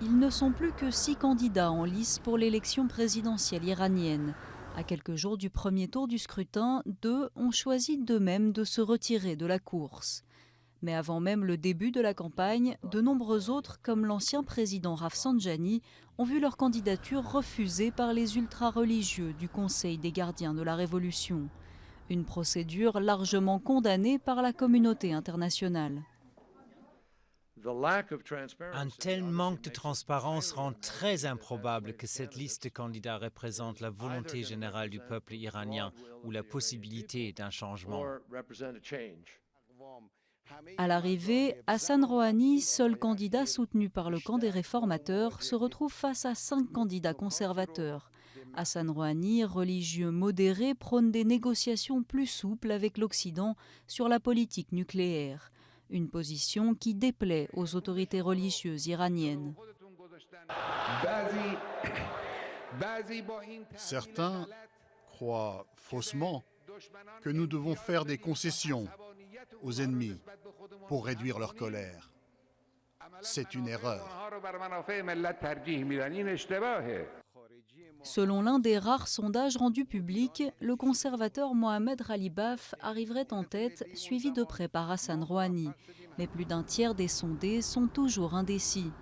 Ils ne sont plus que 6 candidats en lice pour l'élection présidentielle iranienne. À quelques jours du premier tour du scrutin, 2 ont choisi d'eux-mêmes de se retirer de la course. Mais avant même le début de la campagne, de nombreux autres, comme l'ancien président Rafsanjani, ont vu leur candidature refusée par les ultra-religieux du Conseil des gardiens de la Révolution. Une procédure largement condamnée par la communauté internationale. Un tel manque de transparence rend très improbable que cette liste de candidats représente la volonté générale du peuple iranien ou la possibilité d'un changement. À l'arrivée, Hassan Rouhani, seul candidat soutenu par le camp des réformateurs, se retrouve face à 5 candidats conservateurs. Hassan Rouhani, religieux modéré, prône des négociations plus souples avec l'Occident sur la politique nucléaire. Une position qui déplaît aux autorités religieuses iraniennes. Certains croient faussement que nous devons faire des concessions aux ennemis pour réduire leur colère. C'est une erreur. Selon l'un des rares sondages rendus publics, le conservateur Mohamed Ghalibaf arriverait en tête, suivi de près par Hassan Rouhani. Mais plus d'un tiers des sondés sont toujours indécis.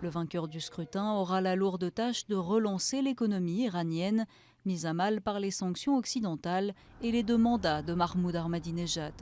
Le vainqueur du scrutin aura la lourde tâche de relancer l'économie iranienne, mise à mal par les sanctions occidentales et les 2 mandats de Mahmoud Ahmadinejad.